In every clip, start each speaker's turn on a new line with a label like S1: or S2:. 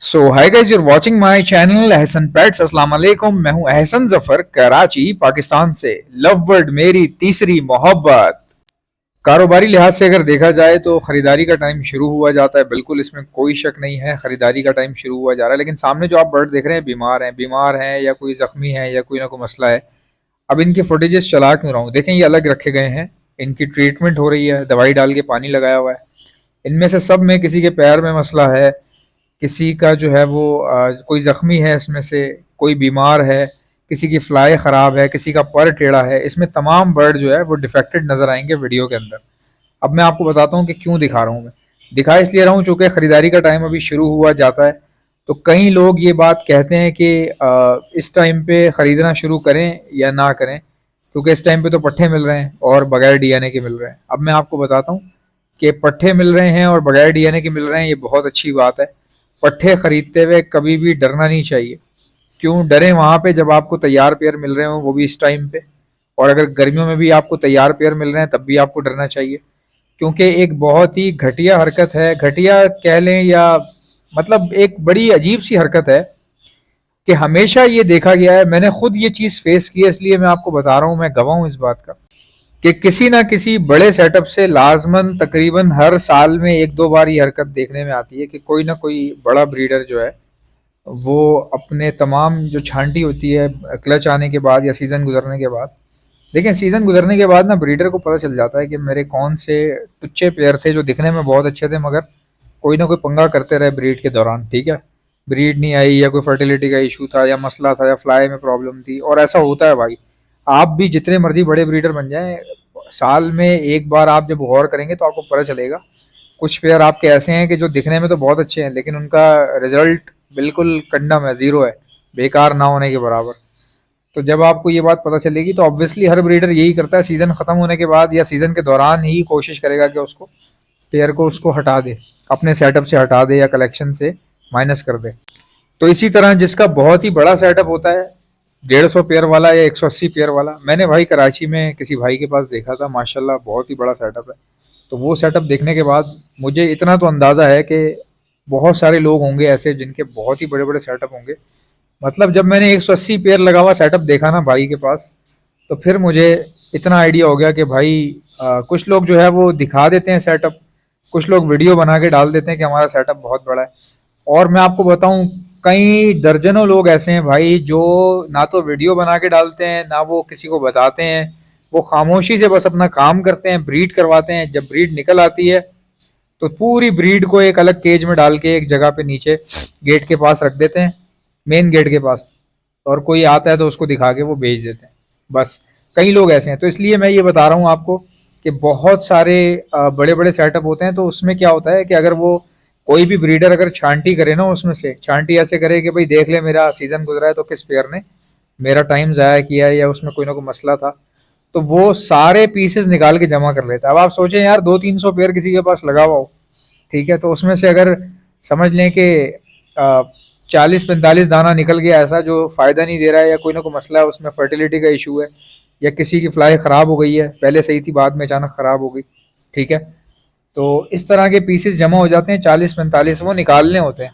S1: So hi guys, you're watching my channel Ehsan pets. अस्सलाम वालेकुम। मैं हूं एहसन जफर, कराची पाकिस्तान से। लव वर्ड मेरी तीसरी मोहब्बत। कारोबारी लिहाज से अगर देखा जाए तो खरीदारी का टाइम शुरू हुआ जाता है, बिल्कुल इसमें कोई शक नहीं है। खरीदारी का टाइम शुरू हुआ जा रहा है, लेकिन सामने जो आप बर्ड देख रहे हैं बीमार हैं या कोई जख्मी है या कोई ना कोई मसला है। अब इनके फुटेजेस चला क्यों रहा हूँ, देखें ये अलग रखे गए हैं। इनकी ट्रीटमेंट हो रही है, दवाई डाल के पानी लगाया हुआ है। इनमें से सब में किसी के पैर में मसला है, किसी का जो है वो कोई ज़ख्मी है, इसमें से कोई बीमार है, किसी की फ्लाई ख़राब है, किसी का पर टेढ़ा है। इसमें तमाम बर्ड जो है वो डिफेक्टेड नज़र आएंगे वीडियो के अंदर। अब मैं आपको बताता हूँ कि क्यों दिखा रहा हूँ। मैं दिखा इसलिए रहा हूँ चूँकि ख़रीदारी का टाइम अभी शुरू हुआ जाता है। तो कई लोग ये बात कहते हैं कि इस टाइम पे ख़रीदना शुरू करें या ना करें, क्योंकि इस टाइम पे तो पट्ठे मिल रहे हैं और बगैर डीएनए के मिल रहे हैं। अब मैं आपको बताता हूँ कि पट्ठे मिल रहे हैं और बगैर डीएनए के मिल रहे हैं, ये बहुत अच्छी बात है। पट्ठे खरीदते हुए कभी भी डरना नहीं चाहिए। क्यों डरें वहाँ पे जब आपको तैयार पेयर मिल रहे हो, वो भी इस टाइम पे। और अगर गर्मियों में भी आपको तैयार पेयर मिल रहे हैं तब भी आपको डरना चाहिए, क्योंकि एक बहुत ही घटिया हरकत है, घटिया कह लें या मतलब एक बड़ी अजीब सी हरकत है कि हमेशा ये देखा गया है। मैंने खुद ये चीज़ फेस की है, इसलिए मैं आपको बता रहा हूँ, मैं गवाह हूँ इस बात का, कि किसी ना किसी बड़े सेटअप से लाजमन तकरीबन हर साल में एक दो बार ये हरकत देखने में आती है कि कोई ना कोई बड़ा ब्रीडर जो है वो अपने तमाम जो छांटी होती है क्लच आने के बाद या सीज़न गुजरने के बाद। देखिए सीज़न गुजरने के बाद ना ब्रीडर को पता चल जाता है कि मेरे कौन से टुच्चे पेयर थे जो दिखने में बहुत अच्छे थे, मगर कोई ना कोई पंगा करते रहे ब्रीड के दौरान। ठीक है, ब्रीड नहीं आई या कोई फर्टिलिटी का इशू था या मसला था या फ्लाई में प्रॉब्लम थी, और ऐसा होता है भाई। आप भी जितने मर्जी बड़े ब्रीडर बन जाएं, साल में एक बार आप जब गौर करेंगे तो आपको पता चलेगा कुछ पेयर आपके ऐसे हैं कि जो दिखने में तो बहुत अच्छे हैं, लेकिन उनका रिजल्ट बिल्कुल कंडम है, ज़ीरो है, बेकार ना होने के बराबर। तो जब आपको ये बात पता चलेगी तो ऑब्वियसली हर ब्रीडर यही करता है, सीज़न ख़त्म होने के बाद या सीज़न के दौरान ही कोशिश करेगा कि उसको पेयर को उसको हटा दे, अपने सेटअप से हटा दे या कलेक्शन से माइनस कर दे। तो इसी तरह जिसका बहुत ही बड़ा सेटअप होता है, 150 पेयर वाला या 180 पेयर वाला, मैंने भाई कराची में किसी भाई के पास देखा था, माशाल्लाह बहुत ही बड़ा सेटअप है। तो वो सेटअप देखने के बाद मुझे इतना तो अंदाज़ा है कि बहुत सारे लोग होंगे ऐसे जिनके बहुत ही बड़े बड़े सेटअप होंगे। मतलब जब मैंने 180 पेयर लगा हुआ सेटअप देखा ना भाई के पास, तो फिर मुझे इतना आइडिया हो गया कि भाई कुछ लोग जो है वो दिखा देते हैं सेटअप, कुछ लोग वीडियो बना के डाल देते हैं कि हमारा सेटअप बहुत बड़ा है। और मैं आपको बताऊं, कई दर्जनों लोग ऐसे हैं भाई जो ना तो वीडियो बना के डालते हैं ना वो किसी को बताते हैं। वो खामोशी से बस अपना काम करते हैं, ब्रीड करवाते हैं। जब ब्रीड निकल आती है तो पूरी ब्रीड को एक अलग केज में डाल के एक जगह पे नीचे गेट के पास रख देते हैं, मेन गेट के पास। और कोई आता है तो उसको दिखा के वो भेज देते हैं। बस कई लोग ऐसे हैं, तो इसलिए मैं ये बता रहा हूँ आपको कि बहुत सारे बड़े बड़े सेटअप होते हैं। तो उसमें क्या होता है कि अगर वो कोई भी ब्रीडर अगर छांटी करे ना, उसमें से छांटी ऐसे करे कि भाई देख ले मेरा सीजन गुजरा है तो किस पेयर ने मेरा टाइम ज़ाया किया है या उसमें कोई ना कोई मसला था, तो वो सारे पीसेस निकाल के जमा कर लेता है। अब आप सोचें यार, 200-300 पेयर किसी के पास लगा हुआ हो, ठीक है, तो उसमें से अगर समझ लें कि 40-45 दाना निकल गया ऐसा जो फ़ायदा नहीं दे रहा है, या कोई ना कोई मसला है उसमें, फर्टिलिटी का इशू है, या किसी की फ्लाई ख़राब हो गई है, पहले सही थी बाद में अचानक ख़राब हो गई, ठीक है, तो इस तरह के पीसेस जमा हो जाते हैं 40-45, वो निकालने होते हैं।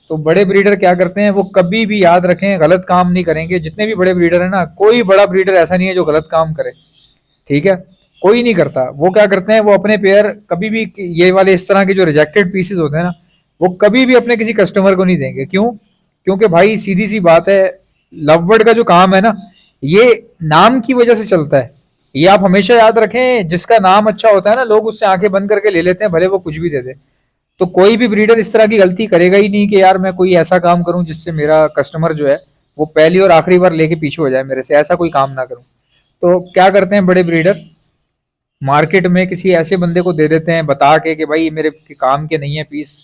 S1: तो बड़े ब्रीडर क्या करते हैं, वो कभी भी याद रखें गलत काम नहीं करेंगे। जितने भी बड़े ब्रीडर हैं ना, कोई बड़ा ब्रीडर ऐसा नहीं है जो गलत काम करे, ठीक है, कोई नहीं करता। वो क्या करते हैं, वो अपने पेयर कभी भी, ये वाले इस तरह के जो रिजेक्टेड पीसेस होते हैं ना, वो कभी भी अपने किसी कस्टमर को नहीं देंगे। क्यों? क्योंकि भाई सीधी सी बात है, लववर्ड का जो काम है ना, ये नाम की वजह से चलता है। ये आप हमेशा याद रखें, जिसका नाम अच्छा होता है ना, लोग उससे आंखें बंद करके ले लेते हैं, भले वो कुछ भी दे दे। तो कोई भी ब्रीडर इस तरह की गलती करेगा ही नहीं कि यार मैं कोई ऐसा काम करूं जिससे मेरा कस्टमर जो है वो पहली और आखिरी बार लेके पीछे हो जाए मेरे से, ऐसा कोई काम ना करूं। तो क्या करते हैं बड़े ब्रीडर, मार्केट में किसी ऐसे बंदे को दे देते हैं बता के भाई मेरे काम के नहीं है पीस।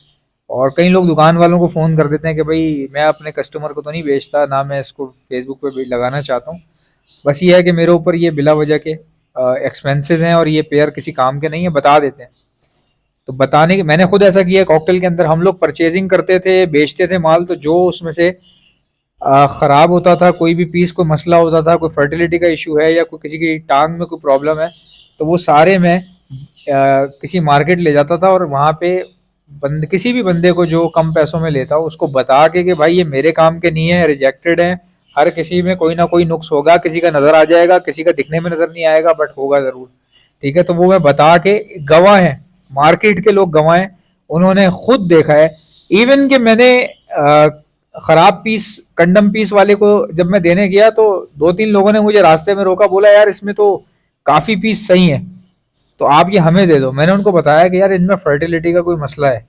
S1: और कई लोग दुकान वालों को फ़ोन कर देते हैं कि भाई मैं अपने कस्टमर को तो नहीं बेचता, ना मैं इसको फेसबुक पे भी लगाना चाहता हूँ, बस ये है कि मेरे ऊपर ये बिला वजह के एक्सपेंसेस हैं और ये पेयर किसी काम के नहीं है, बता देते हैं। तो बताने के, मैंने खुद ऐसा किया है, कॉकटेल के अंदर हम लोग परचेजिंग करते थे, बेचते थे माल, तो जो उसमें से ख़राब होता था, कोई भी पीस कोई मसला होता था, कोई फर्टिलिटी का इशू है या कोई किसी की टांग में कोई प्रॉब्लम है, तो वो सारे मैं किसी मार्केट ले जाता था और वहाँ पे किसी भी बंदे को जो कम पैसों में लेता हो उसको बता के कि भाई ये मेरे काम के नहीं है, रिजेक्टेड है, हर किसी में कोई ना कोई नुक्स होगा, किसी का नजर आ जाएगा, किसी का दिखने में नजर नहीं आएगा बट होगा जरूर। ठीक है, तो वो मैं बता के, गवाह है, मार्केट के लोग गवाह हैं, उन्होंने खुद देखा है। इवन कि मैंने खराब पीस, कंडम पीस वाले को जब मैं देने गया तो दो तीन लोगों ने मुझे रास्ते में रोका, बोला यार इसमें तो काफी पीस सही है, तो आप ये हमें दे दो। मैंने उनको बताया कि यार इनमें फर्टिलिटी का कोई मसला है,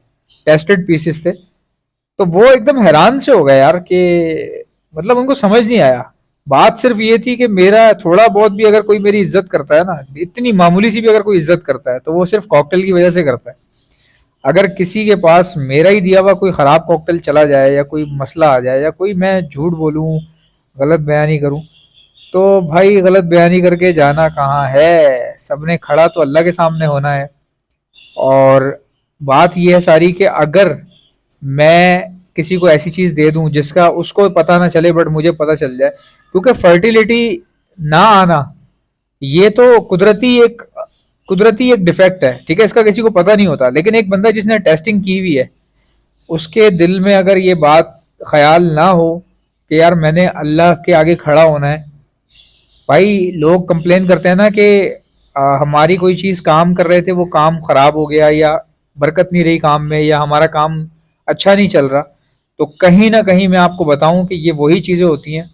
S1: टेस्टेड पीसेस थे। तो वो एकदम हैरान से हो गए यार कि मतलब उनको समझ नहीं आया। बात सिर्फ ये थी कि मेरा थोड़ा बहुत भी अगर कोई मेरी इज्जत करता है ना, इतनी मामूली सी भी अगर कोई इज्जत करता है तो वो सिर्फ कॉकटेल की वजह से करता है। अगर किसी के पास मेरा ही दिया हुआ कोई खराब कॉकटेल चला जाए या कोई मसला आ जाए या कोई मैं झूठ बोलूं, गलत बयानी करूं, तो भाई गलत बयानी करके जाना कहाँ है, सबने खड़ा तो अल्लाह के सामने होना है। और बात यह है सारी कि अगर मैं किसी को ऐसी चीज दे दूं जिसका उसको पता ना चले बट मुझे पता चल जाए, क्योंकि फर्टिलिटी ना आना ये तो कुदरती एक डिफेक्ट है, ठीक है, इसका किसी को पता नहीं होता। लेकिन एक बंदा जिसने टेस्टिंग की हुई है, उसके दिल में अगर ये बात ख्याल ना हो कि यार मैंने अल्लाह के आगे खड़ा होना है। भाई लोग कंप्लेन करते हैं ना कि हमारी कोई चीज काम कर रहे थे, वो काम खराब हो गया या बरकत नहीं रही काम में या हमारा काम अच्छा नहीं चल रहा। तो कहीं ना कहीं मैं आपको बताऊं कि ये वही चीजें होती हैं,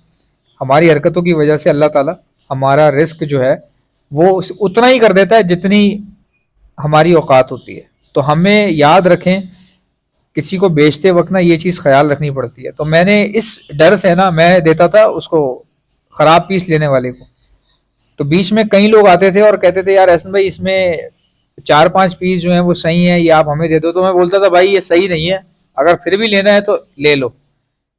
S1: हमारी हरकतों की वजह से अल्लाह ताला हमारा रिस्क जो है वो उतना ही कर देता है जितनी हमारी औकात होती है। तो हमें याद रखें, किसी को बेचते वक्त ना ये चीज ख्याल रखनी पड़ती है। तो मैंने इस डर से ना मैं देता था उसको, खराब पीस लेने वाले को। तो बीच में कई लोग आते थे और कहते थे यार एहसन भाई इसमें चार पांच पीस जो है वो सही है, ये आप हमें दे दो। तो मैं बोलता था भाई ये सही नहीं है, अगर फिर भी लेना है तो ले लो,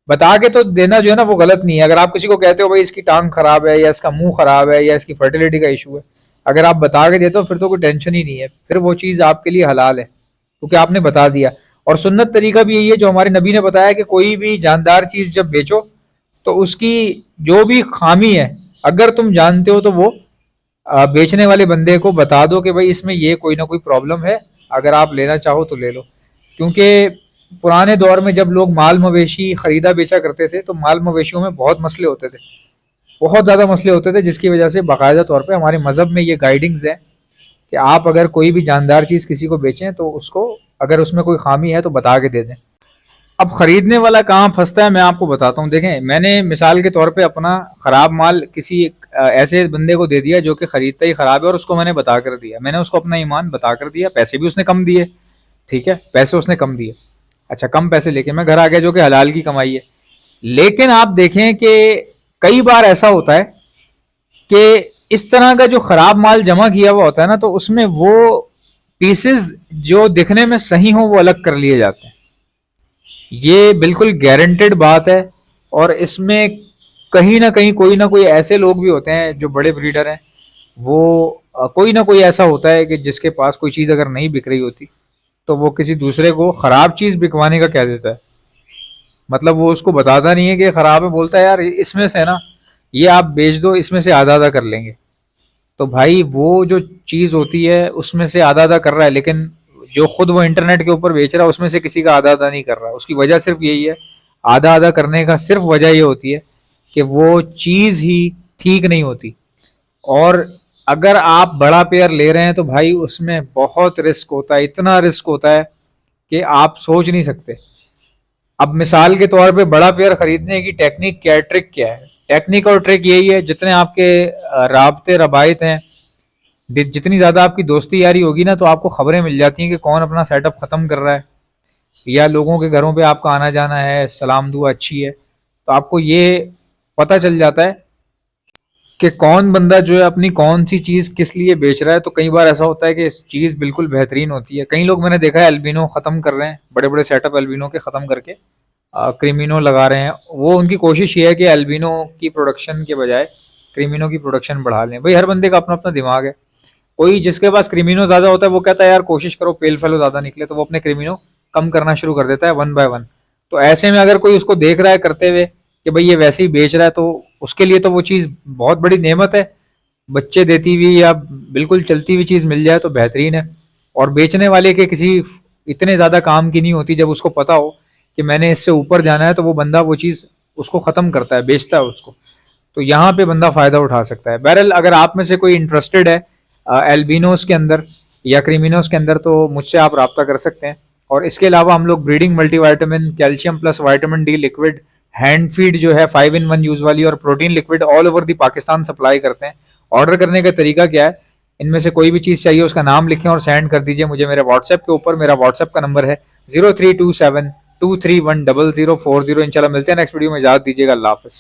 S1: बता के तो देना जो है ना वो गलत नहीं है। अगर आप किसी को कहते हो भाई इसकी टांग खराब है या इसका मुंह खराब है या इसकी फर्टिलिटी का इशू है, अगर आप बता के देते हो फिर तो कोई टेंशन ही नहीं है, फिर वो चीज आपके लिए हलाल है क्योंकि आपने बता दिया। और सुन्नत तरीका भी यही है जो हमारे नबी ने बताया कि कोई भी जानदार चीज जब बेचो तो उसकी जो भी खामी है अगर तुम जानते हो तो वो बेचने वाले बंदे को बता दो कि भाई इसमें ये कोई ना कोई प्रॉब्लम है, अगर आप लेना चाहो तो ले लो। क्योंकि पुराने दौर में जब लोग माल मवेशी खरीदा बेचा करते थे तो माल मवेशियों में बहुत मसले होते थे, बहुत ज़्यादा मसले होते थे, जिसकी वजह से बाकायदा तौर पे हमारे मज़हब में ये गाइडिंग्स है कि आप अगर कोई भी जानदार चीज़ किसी को बेचें तो उसको अगर उसमें कोई खामी है तो बता के दे दें। अब खरीदने वाला कहाँ फंसता है मैं आपको बताता हूँ। देखें, मैंने मिसाल के तौर पे अपना खराब माल किसी ऐसे बंदे को दे दिया जो कि खरीदता ही खराब है और उसको मैंने बता कर दिया, मैंने उसको अपना ईमान बता कर दिया, पैसे भी उसने कम दिए, ठीक है, पैसे उसने कम दिए, अच्छा कम पैसे लेके मैं घर आ गया जो कि हलाल की कमाई है। लेकिन आप देखें कि कई बार ऐसा होता है कि इस तरह का जो खराब माल जमा किया हुआ होता है ना, तो उसमें वो पीसेस जो दिखने में सही हो वो अलग कर लिए जाते हैं, ये बिल्कुल गारंटेड बात है। और इसमें कहीं ना कोई ऐसे लोग भी होते हैं जो बड़े ब्रीडर हैं, वो कोई ना कोई ऐसा होता है कि जिसके पास कोई चीज़ अगर नहीं बिक रही होती तो वो किसी दूसरे को खराब चीज़ बिकवाने का कह देता है। मतलब वो उसको बताता नहीं है कि खराब है, बोलता है यार इसमें से ना ये आप बेच दो, इसमें से आधा आधा कर लेंगे। तो भाई वो जो चीज़ होती है उसमें से आधा आधा कर रहा है, लेकिन जो खुद वो इंटरनेट के ऊपर बेच रहा है उसमें से किसी का आधा आधा नहीं कर रहा है। उसकी वजह सिर्फ यही है, आधा आधा करने का सिर्फ वजह ये होती है कि वो चीज़ ही ठीक नहीं होती। और अगर आप बड़ा पेयर ले रहे हैं तो भाई उसमें बहुत रिस्क होता है, इतना रिस्क होता है कि आप सोच नहीं सकते। अब मिसाल के तौर पे बड़ा पेयर खरीदने की टेक्निक क्या है, ट्रिक क्या है? टेक्निक और ट्रिक यही है, जितने आपके राबते रबायत हैं, जितनी ज़्यादा आपकी दोस्ती यारी होगी ना, तो आपको खबरें मिल जाती हैं कि कौन अपना सेटअप ख़त्म कर रहा है या लोगों के घरों पे आपका आना जाना है, सलाम दुआ अच्छी है, तो आपको ये पता चल जाता है कि कौन बंदा जो है अपनी कौन सी चीज़ किस लिए बेच रहा है। तो कई बार ऐसा होता है कि चीज़ बिल्कुल बेहतरीन होती है, कई लोग मैंने देखा है एल्बिनो ख़त्म कर रहे हैं, बड़े बड़े सेटअप एल्बिनो के ख़त्म करके क्रिमिनो लगा रहे हैं। वो उनकी कोशिश ये है कि एल्बिनो की प्रोडक्शन के बजाय क्रिमिनो की प्रोडक्शन बढ़ा लें। भाई हर बंदे का अपना अपना दिमाग है, कोई जिसके पास क्रिमिनो ज़्यादा होता है वो कहता है यार कोशिश करो पेल फेलो ज़्यादा निकले, तो वो अपने क्रिमिनो कम करना शुरू कर देता है वन बाय वन। तो ऐसे में अगर कोई उसको देख रहा है करते हुए कि भाई ये वैसे ही बेच रहा है, तो उसके लिए तो वो चीज़ बहुत बड़ी नेमत है, बच्चे देती हुई या बिल्कुल चलती हुई चीज़ मिल जाए तो बेहतरीन है। और बेचने वाले के किसी इतने ज्यादा काम की नहीं होती। जब उसको पता हो कि मैंने इससे ऊपर जाना है तो वो बंदा वो चीज उसको खत्म करता है, बेचता है उसको। तो यहाँ पे बंदा फायदा उठा सकता है। बहरहाल अगर आप में से कोई इंटरेस्टेड है एल्बिनोस के अंदर या क्रिमिनोस के अंदर तो मुझसे आप रब्ता कर सकते हैं। और इसके अलावा हम लोग breeding multivitamin, calcium plus vitamin D liquid, hand feed जो है 5 in 1 यूज वाली, और protein liquid all over the Pakistan supply करते हैं। ऑर्डर करने का तरीका क्या है, इनमें से कोई भी चीज चाहिए उसका नाम लिखें और सेंड कर दीजिए मुझे मेरे व्हाट्सएप के ऊपर। मेरा व्हाट्सएप का नंबर है 0327231040। इंशाल्लाह मिलते हैं नेक्स्ट वीडियो में, इजाजत दीजिएगा, अल्लाह हाफिज।